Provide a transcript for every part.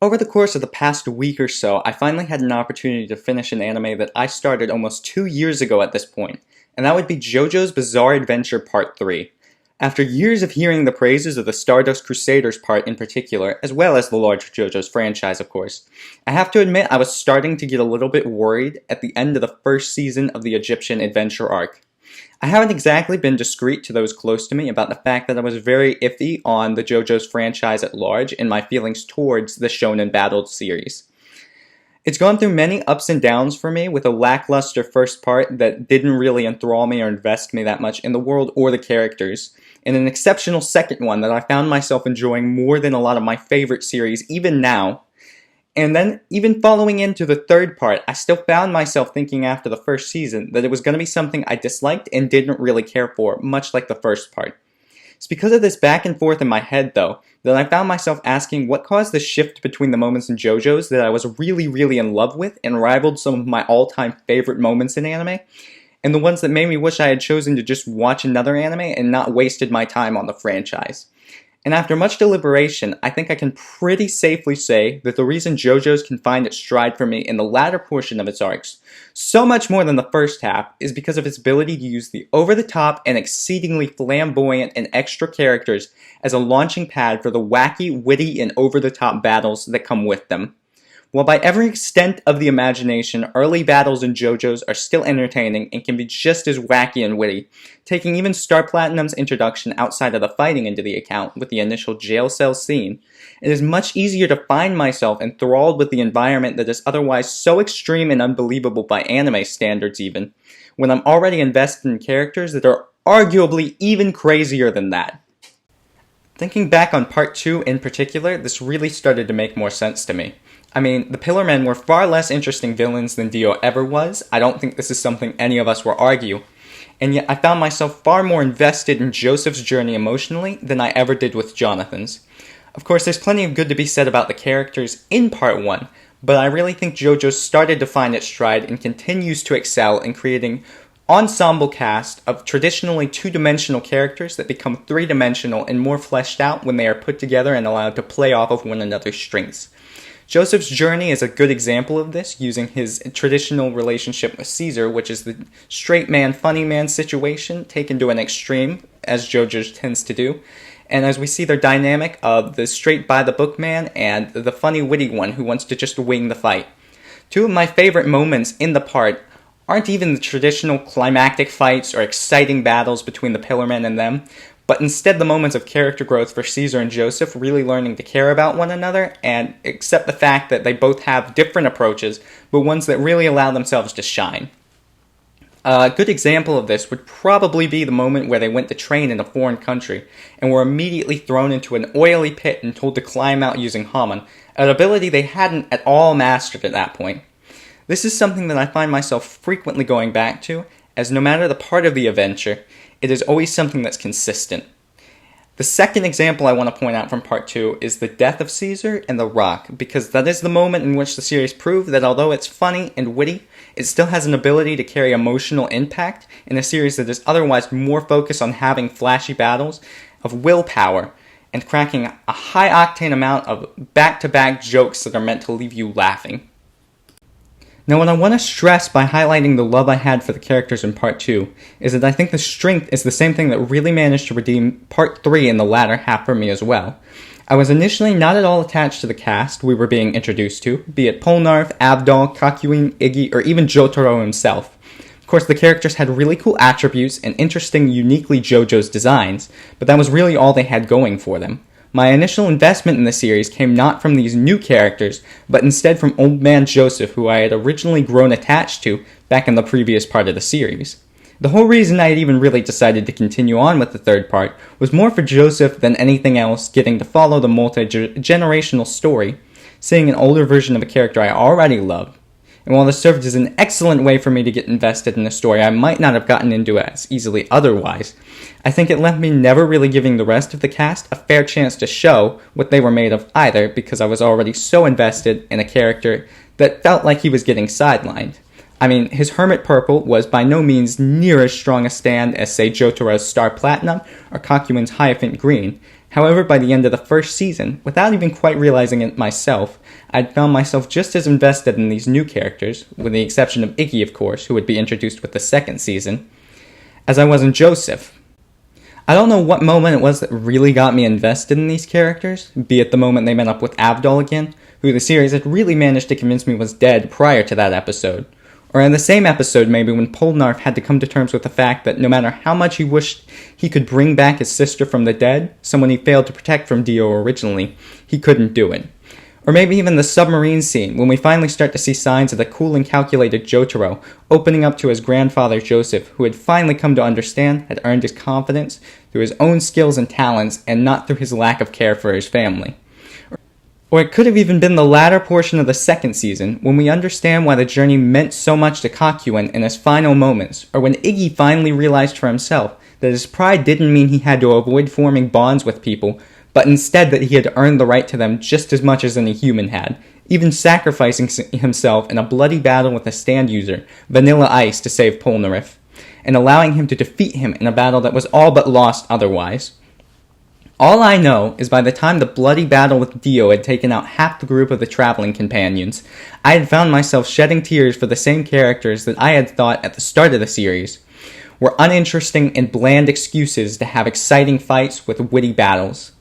Over the course of the past week or so, I finally had an opportunity to finish an anime that I started almost 2 years ago at this point, and that would be JoJo's Bizarre Adventure Part 3. After years of hearing the praises of the Stardust Crusaders part in particular, as well as the larger JoJo's franchise of course, I have to admit I was starting to get a little bit worried at the end of the first season of the Egyptian adventure arc. I haven't exactly been discreet to those close to me about the fact that I was very iffy on the JoJo's franchise at large and my feelings towards the Shonen Battle series. It's gone through many ups and downs for me, with a lackluster first part that didn't really enthrall me or invest me that much in the world or the characters, and an exceptional second one that I found myself enjoying more than a lot of my favorite series even now. And then, even following into the third part, I still found myself thinking after the first season that it was going to be something I disliked and didn't really care for, much like the first part. It's because of this back and forth in my head, though, that I found myself asking what caused the shift between the moments in JoJo's that I was really in love with and rivaled some of my all-time favorite moments in anime, and the ones that made me wish I had chosen to just watch another anime and not wasted my time on the franchise. And after much deliberation, I think I can pretty safely say that the reason JoJo's can find its stride for me in the latter portion of its arcs, so much more than the first half, is because of its ability to use the over-the-top and exceedingly flamboyant and extra characters as a launching pad for the wacky, witty, and over-the-top battles that come with them. While by every extent of the imagination, early battles in JoJo's are still entertaining and can be just as wacky and witty, taking even Star Platinum's introduction outside of the fighting into the account with the initial jail cell scene, it is much easier to find myself enthralled with the environment that is otherwise so extreme and unbelievable by anime standards even, when I'm already invested in characters that are arguably even crazier than that. Thinking back on Part 2 in particular, this really started to make more sense to me. I mean, the Pillarmen were far less interesting villains than Dio ever was. I don't think this is something any of us will argue. And yet I found myself far more invested in Joseph's journey emotionally than I ever did with Jonathan's. Of course, there's plenty of good to be said about the characters in Part 1, but I really think JoJo started to find its stride and continues to excel in creating ensemble cast of traditionally two-dimensional characters that become three-dimensional and more fleshed out when they are put together and allowed to play off of one another's strengths. Joseph's journey is a good example of this, using his traditional relationship with Caesar, which is the straight man, funny man situation taken to an extreme, as JoJo tends to do. And as we see their dynamic of the straight by the book man and the funny witty one who wants to just wing the fight. Two of my favorite moments in the part aren't even the traditional climactic fights or exciting battles between the Pillarmen and them, but instead the moments of character growth for Caesar and Joseph really learning to care about one another and accept the fact that they both have different approaches, but ones that really allow themselves to shine. A good example of this would probably be the moment where they went to train in a foreign country and were immediately thrown into an oily pit and told to climb out using Haman, an ability they hadn't at all mastered at that point. This is something that I find myself frequently going back to, as no matter the part of the adventure, it is always something that's consistent. The second example I want to point out from Part 2 is the death of Caesar and the Rock, because that is the moment in which the series proved that although it's funny and witty, it still has an ability to carry emotional impact in a series that is otherwise more focused on having flashy battles of willpower and cracking a high-octane amount of back-to-back jokes that are meant to leave you laughing. Now, what I want to stress by highlighting the love I had for the characters in Part 2 is that I think the strength is the same thing that really managed to redeem Part 3 in the latter half for me as well. I was initially not at all attached to the cast we were being introduced to, be it Polnareff, Abdal, Kakyoin, Iggy, or even Jotaro himself. Of course, the characters had really cool attributes and interesting, uniquely JoJo's designs, but that was really all they had going for them. My initial investment in the series came not from these new characters, but instead from Old Man Joseph, who I had originally grown attached to back in the previous part of the series. The whole reason I had even really decided to continue on with the third part was more for Joseph than anything else, getting to follow the multi-generational story, seeing an older version of a character I already loved. And while this served as an excellent way for me to get invested in a story I might not have gotten into as easily otherwise, I think it left me never really giving the rest of the cast a fair chance to show what they were made of either, because I was already so invested in a character that felt like he was getting sidelined. I mean, his Hermit Purple was by no means near as strong a stand as, say, Jotaro's Star Platinum or Kakyoin's Hierophant Green. However, by the end of the first season, without even quite realizing it myself, I'd found myself just as invested in these new characters, with the exception of Iggy, of course, who would be introduced with the second season, as I was in Joseph. I don't know what moment it was that really got me invested in these characters, be it the moment they met up with Abdul again, who the series had really managed to convince me was dead prior to that episode, or in the same episode maybe when Polnareff had to come to terms with the fact that no matter how much he wished he could bring back his sister from the dead, someone he failed to protect from Dio originally, he couldn't do it. Or maybe even the submarine scene, when we finally start to see signs of the cool and calculated Jotaro opening up to his grandfather Joseph, who had finally come to understand, had earned his confidence through his own skills and talents, and not through his lack of care for his family. Or it could have even been the latter portion of the second season, when we understand why the journey meant so much to Kakyoin in his final moments, or when Iggy finally realized for himself that his pride didn't mean he had to avoid forming bonds with people, but instead that he had earned the right to them just as much as any human had, even sacrificing himself in a bloody battle with a stand user, Vanilla Ice, to save Polnareff, and allowing him to defeat him in a battle that was all but lost otherwise. All I know is by the time the bloody battle with Dio had taken out half the group of the traveling companions, I had found myself shedding tears for the same characters that I had thought at the start of the series were uninteresting and bland excuses to have exciting fights with witty battles.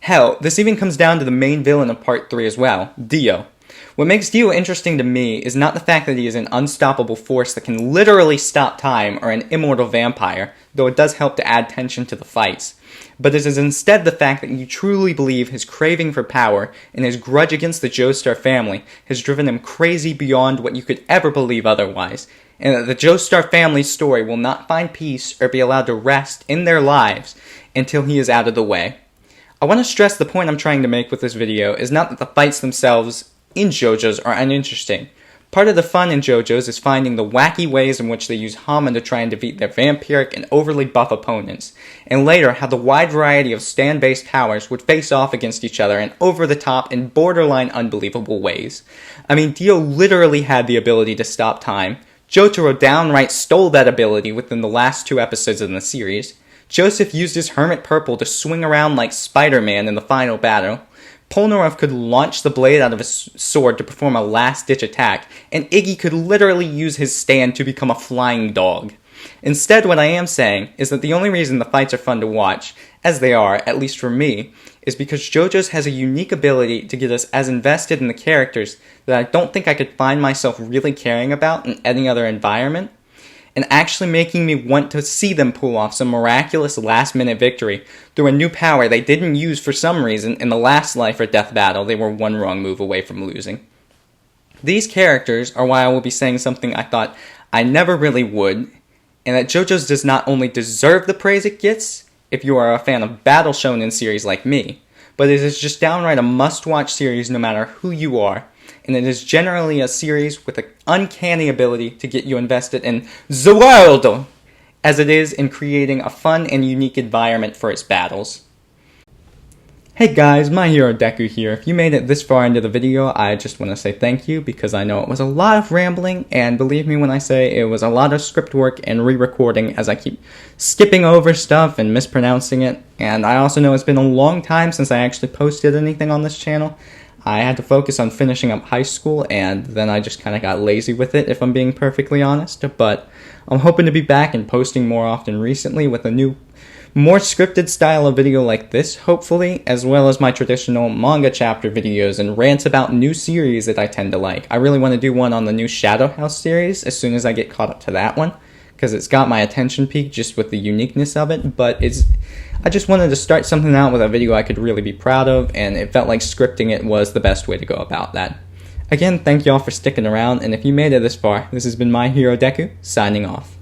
Hell, this even comes down to the main villain of Part 3 as well, Dio. What makes Dio interesting to me is not the fact that he is an unstoppable force that can literally stop time or an immortal vampire, though it does help to add tension to the fights, but it is instead the fact that you truly believe his craving for power and his grudge against the Joestar family has driven him crazy beyond what you could ever believe otherwise, and that the Joestar family's story will not find peace or be allowed to rest in their lives until he is out of the way. I want to stress the point I'm trying to make with this video is not that the fights themselves in JoJo's are uninteresting. Part of the fun in JoJo's is finding the wacky ways in which they use Hama to try and defeat their vampiric and overly buff opponents, and later how the wide variety of stand-based powers would face off against each other in over-the-top and borderline unbelievable ways. I mean, Dio literally had the ability to stop time. Jotaro downright stole that ability within the last 2 episodes of the series. Joseph used his Hermit Purple to swing around like Spider-Man in the final battle. Polnareff could launch the blade out of his sword to perform a last-ditch attack, and Iggy could literally use his stand to become a flying dog. Instead, what I am saying is that the only reason the fights are fun to watch, as they are, at least for me, is because JoJo's has a unique ability to get us as invested in the characters that I don't think I could find myself really caring about in any other environment, and actually making me want to see them pull off some miraculous last-minute victory through a new power they didn't use for some reason in the last life or death battle they were one wrong move away from losing. These characters are why I will be saying something I thought I never really would, and that JoJo's does not only deserve the praise it gets, if you are a fan of battle shonen series like me, but it is just downright a must-watch series no matter who you are, and it is generally a series with an uncanny ability to get you invested in the world, as it is in creating a fun and unique environment for its battles. Hey guys, MyHeroDeku here. If you made it this far into the video, I just want to say thank you, because I know it was a lot of rambling, and believe me when I say it was a lot of script work and re-recording as I keep skipping over stuff and mispronouncing it, and I also know it's been a long time since I actually posted anything on this channel. I had to focus on finishing up high school, and then I just kind of got lazy with it, if I'm being perfectly honest, but I'm hoping to be back and posting more often recently with a new, more scripted style of video like this, hopefully, as well as my traditional manga chapter videos and rants about new series that I tend to like. I really want to do one on the new Shadow House series as soon as I get caught up to that one, because it's got my attention peaked just with the uniqueness of it, but I just wanted to start something out with a video I could really be proud of, and it felt like scripting it was the best way to go about that. Again, thank y'all for sticking around, and if you made it this far, this has been MyHeroDeku, signing off.